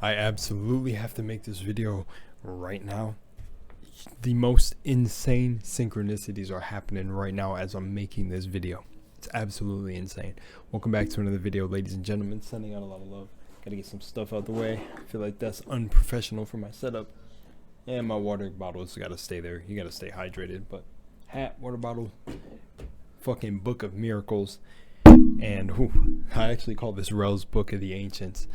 I absolutely have to make this video right now. The most insane synchronicities are happening right now as I'm making this video. It's absolutely insane. Welcome back to another video, ladies and gentlemen. Sending out a lot of love. Gotta get some stuff out the way. I feel like that's unprofessional for my setup. And my water bottles gotta stay there. You gotta stay hydrated. But hat, water bottle, fucking Book of Miracles. And I actually call this Rel's Book of the Ancients.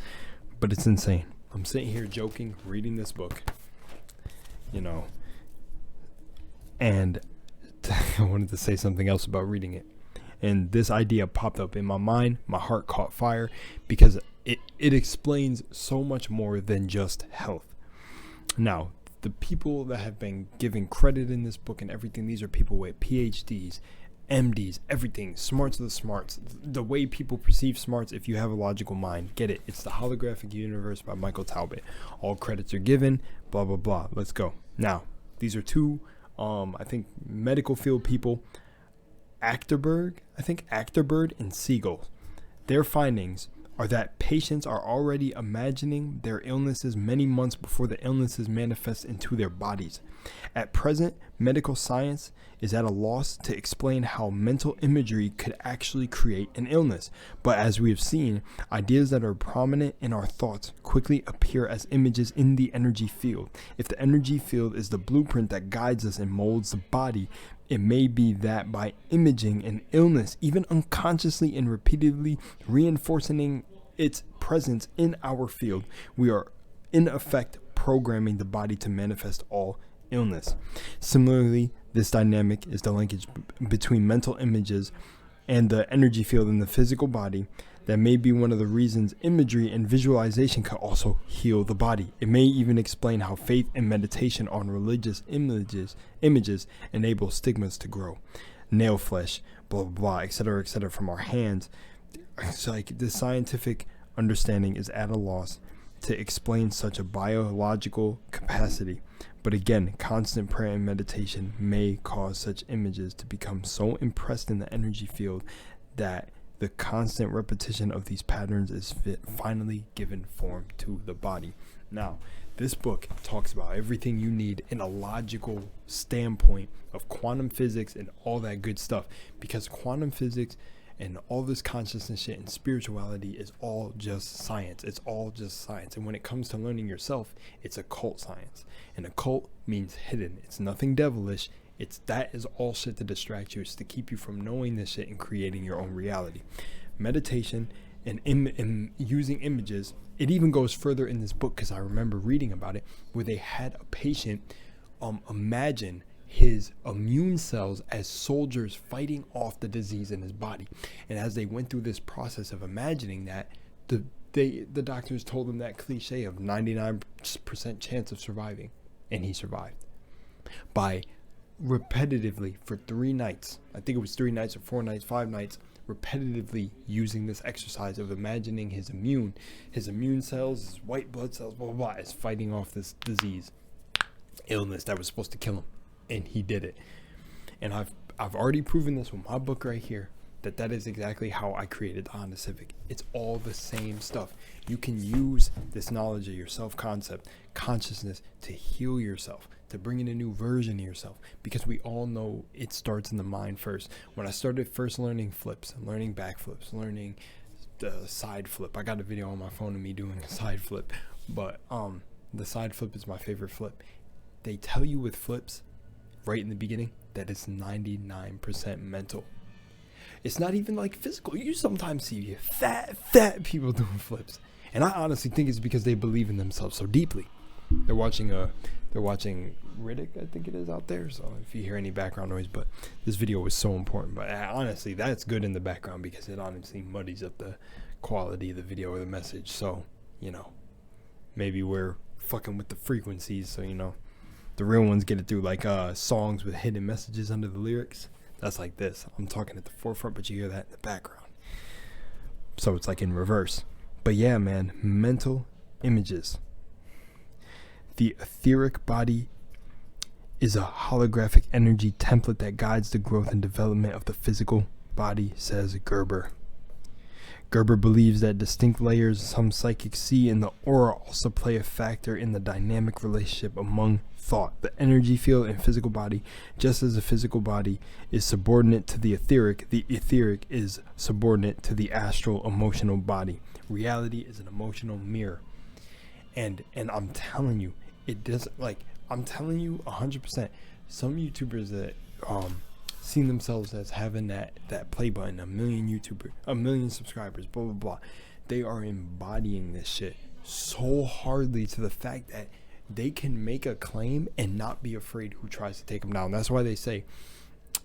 But it's insane. I'm sitting here joking, reading this book, and I wanted to say something else about reading it. And this idea popped up in my mind. My heart caught fire because it explains so much more than just health. Now, the people that have been given credit in this book and everything, these are people with PhDs, MDs, everything, smarts of the smarts, the way people perceive smarts. If you have a logical mind, get it. It's The Holographic Universe by Michael Talbot. All credits are given, blah, blah, blah. Let's go. Now, these are two, I think, medical field people, Achterberg and Siegel. Their findings are that patients are already imagining their illnesses many months before the illnesses manifest into their bodies. At present, medical science is at a loss to explain how mental imagery could actually create an illness. But as we have seen, ideas that are prominent in our thoughts quickly appear as images in the energy field. If the energy field is the blueprint that guides us and molds the body, it may be that by imaging an illness, even unconsciously and repeatedly reinforcing its presence in our field, we are in effect programming the body to manifest all illness. Similarly, this dynamic is the linkage between mental images and the energy field in the physical body. That may be one of the reasons imagery and visualization can also heal the body. It may even explain how faith and meditation on religious images enable stigmas to grow. Nail flesh, blah, blah, blah, etc., from our hands. It's like the scientific understanding is at a loss to explain such a biological capacity. But again, constant prayer and meditation may cause such images to become so impressed in the energy field that the constant repetition of these patterns is finally given form to the body. Now, this book talks about everything you need in a logical standpoint of quantum physics and all that good stuff, because quantum physics and all this consciousness shit and spirituality is all just science. It's all just science. And when it comes to learning yourself, it's occult science. And occult means hidden. It's nothing devilish. That is all shit to distract you. It's to keep you from knowing this shit and creating your own reality. Meditation and using images. It even goes further in this book, because I remember reading about it, where they had a patient imagine his immune cells as soldiers fighting off the disease in his body. And as they went through this process of imagining that, the doctors told him that cliche of 99% chance of surviving. And he survived. By repetitively for 3 nights, I think it was 3 nights or 4 nights, 5 nights, repetitively using this exercise of imagining his immune cells, his white blood cells, blah, blah, blah, as fighting off this disease, illness that was supposed to kill him. And he did it. And I've already proven this with my book right here, that is exactly how I created the Honda Civic. It's all the same stuff. You can use this knowledge of your self-concept, consciousness, to heal yourself, to bring in a new version of yourself, because we all know it starts in the mind first. When I started first learning flips, learning backflips, learning the side flip, I got a video on my phone of me doing a side flip, but the side flip is my favorite flip. They tell you with flips right in the beginning that it's 99% mental. It's not even like physical. You sometimes see fat people doing flips, and I honestly think it's because they believe in themselves so deeply. They're watching Riddick, I think it is, out there. So if you hear any background noise, but this video was so important. But honestly, that's good in the background because it honestly muddies up the quality of the video or the message. So maybe we're fucking with the frequencies. So the real ones get it through, like songs with hidden messages under the lyrics. That's like this. I'm talking at the forefront, but you hear that in the background. So it's like in reverse. But yeah, man, mental images. The etheric body is a holographic energy template that guides the growth and development of the physical body, says Gerber. Gerber believes that distinct layers some psychics see in the aura also play a factor in the dynamic relationship among thought, the energy field, and physical body. Just as the physical body is subordinate to the etheric is subordinate to the astral emotional body. Reality is an emotional mirror. And I'm telling you, it doesn't, like, I'm telling you 100%. Some YouTubers that seen themselves as having that play button, a million subscribers, blah blah blah, they are embodying this shit so hardly to the fact that they can make a claim and not be afraid who tries to take them down. That's why they say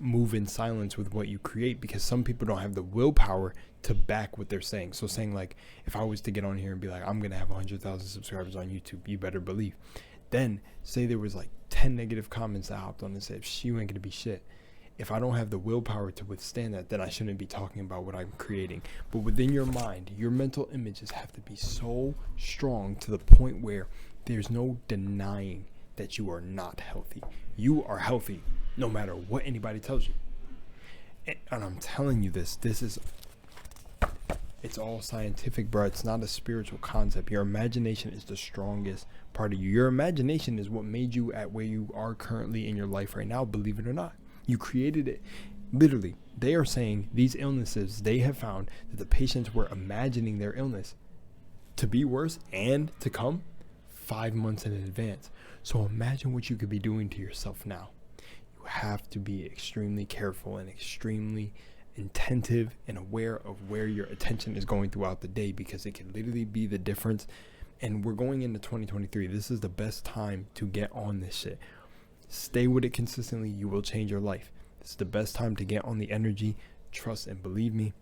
move in silence with what you create, because some people don't have the willpower to back what they're saying. So saying, like, if I was to get on here and be like, I'm gonna have 100,000 subscribers on YouTube, you better believe. Then say there was like 10 negative comments that hopped on and said, you ain't gonna be shit. If I don't have the willpower to withstand that, then I shouldn't be talking about what I'm creating. But within your mind, your mental images have to be so strong to the point where there's no denying that you are not healthy. You are healthy no matter what anybody tells you. And I'm telling you this is, it's all scientific, bro. It's not a spiritual concept. Your imagination is the strongest part of you. Your imagination is what made you at where you are currently in your life right now, believe it or not. You created it. Literally, they are saying these illnesses, they have found that the patients were imagining their illness to be worse and to come 5 months in advance. So imagine what you could be doing to yourself now. You have to be extremely careful and extremely attentive and aware of where your attention is going throughout the day, because it can literally be the difference. And we're going into 2023. This is the best time to get on this shit. Stay with it consistently. You will change your life. This is the best time to get on the energy. Trust and believe me.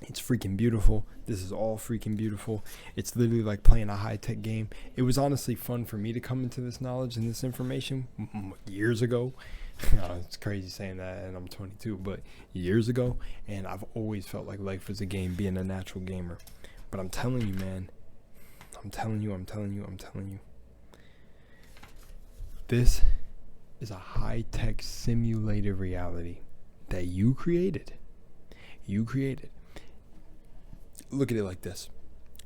It's freaking beautiful. This is all freaking beautiful. It's literally like playing a high-tech game. It was honestly fun for me to come into this knowledge and this information years ago. It's crazy saying that, and I'm 22, but years ago. And I've always felt like life was a game, being a natural gamer. But I'm telling you, man. I'm telling you. This is a high-tech simulated reality that you created. Look at it like this.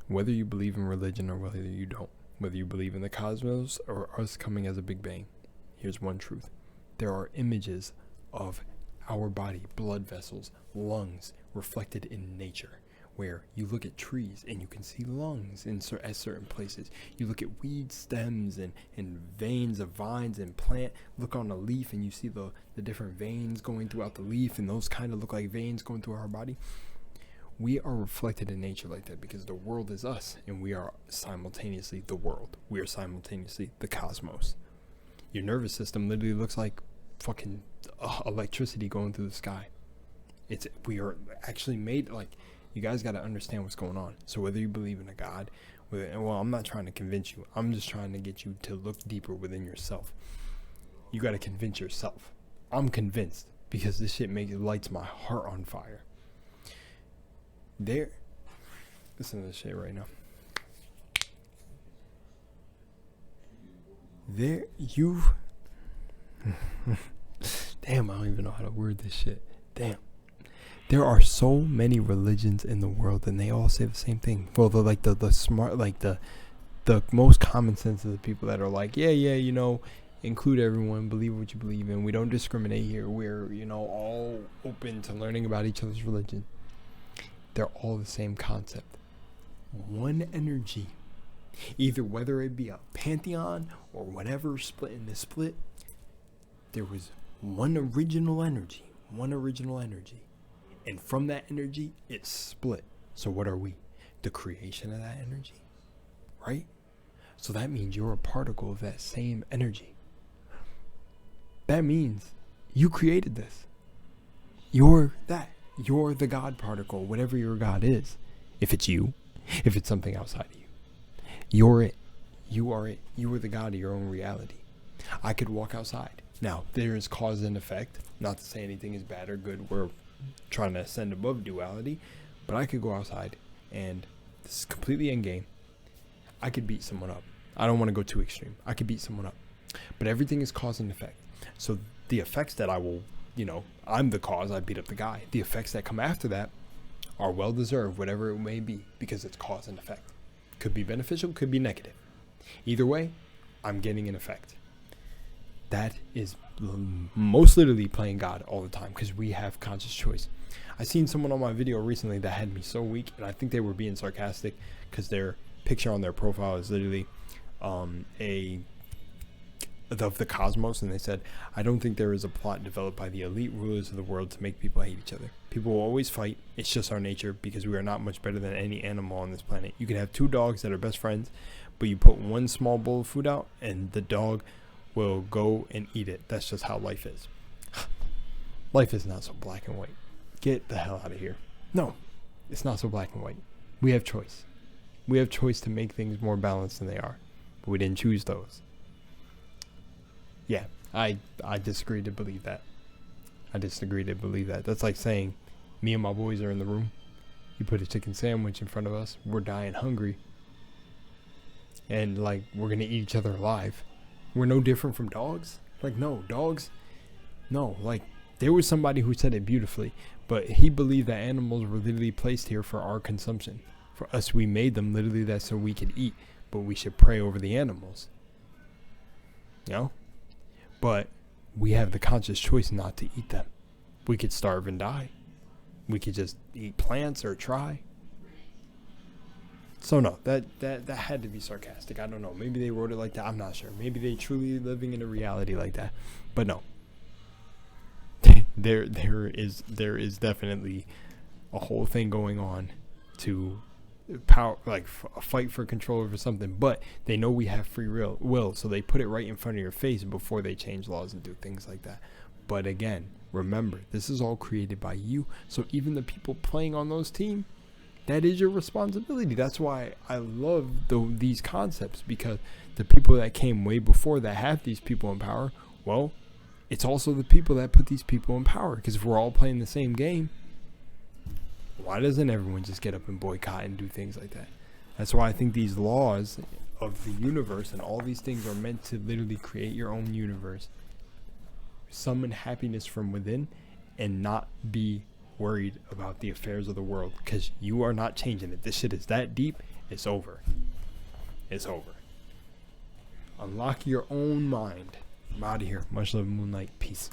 Whether you believe in religion or whether you don't, whether you believe in the cosmos or us coming as a big bang, here's one truth. There are images of our body, blood vessels, lungs, reflected in nature, where you look at trees and you can see lungs at certain places. You look at weed stems and veins of vines and plant. Look on a leaf and you see the different veins going throughout the leaf, and those kind of look like veins going through our body. We are reflected in nature like that because the world is us, and we are simultaneously the world. We are simultaneously the cosmos. Your nervous system literally looks like fucking electricity going through the sky. We are actually made like... You guys got to understand what's going on. So whether you believe in a God, well, I'm not trying to convince you. I'm just trying to get you to look deeper within yourself. You got to convince yourself. I'm convinced because this shit lights my heart on fire. Listen to this shit right now. Damn, I don't even know how to word this shit. Damn. There are so many religions in the world, and they all say the same thing. Well, the smart, like the most common sense of the people that are like, yeah, you know, include everyone, believe what you believe in. We don't discriminate here. We're, you know, all open to learning about each other's religion. They're all the same concept. One energy, either whether it be a pantheon or whatever split in this split, there was one original energy. And from that energy, it's split. So what are we? The creation of that energy, right? So that means you're a particle of that same energy. That means you created this. You're that. You're the God particle, whatever your God is. If it's you, if it's something outside of you. You're it. You are it. You are the God of your own reality. I could walk outside. Now, there is cause and effect. Not to say anything is bad or good. We're trying to ascend above duality, but I could go outside, and this is completely in game. I could beat someone up. I don't want to go too extreme. I could beat someone up, but everything is cause and effect. So the effects that I will, you know, I'm the cause. I beat up the guy. The effects that come after that are well deserved, whatever it may be, because it's cause and effect. Could be beneficial, could be negative. Either way, I'm getting an effect. That is most literally playing God all the time, because we have conscious choice. I seen someone on my video recently that had me so weak, and I think they were being sarcastic because their picture on their profile is literally of the cosmos, and they said, I don't think there is a plot developed by the elite rulers of the world to make people hate each other. People will always fight. It's just our nature, because we are not much better than any animal on this planet. You can have two dogs that are best friends, but you put one small bowl of food out and the dog will go and eat it. That's just how life is. Life is not so black and white. Get the hell out of here. No, it's not so black and white. We have choice. We have choice to make things more balanced than they are, but we didn't choose those. Yeah, I disagree to believe that. I disagree to believe that. That's like saying, me and my boys are in the room. You put a chicken sandwich in front of us. We're dying hungry. And like, we're going to eat each other alive. We're no different from dogs. Like, no, dogs. No, like, there was somebody who said it beautifully, but he believed that animals were literally placed here for our consumption. For us, we made them literally that so we could eat, but we should pray over the animals. You know? But we have the conscious choice not to eat them. We could starve and die. We could just eat plants or try. So no, that had to be sarcastic. I don't know. Maybe they wrote it like that. I'm not sure. Maybe they truly living in a reality like that. But no. there is definitely a whole thing going on to power, like a fight for control over something, but they know we have free will, so they put it right in front of your face before they change laws and do things like that. But again, remember, this is all created by you, so even the people playing on those teams, that is your responsibility. That's why I love these concepts, because the people that came way before that have these people in power, well, it's also the people that put these people in power, because if we're all playing the same game, why doesn't everyone just get up and boycott and do things like that? That's why I think these laws of the universe and all these things are meant to literally create your own universe. Summon happiness from within and not be worried about the affairs of the world, because you are not changing it. This shit is that deep. It's over. It's over. Unlock your own mind. I'm out of here. Much love, Moonlight. Peace.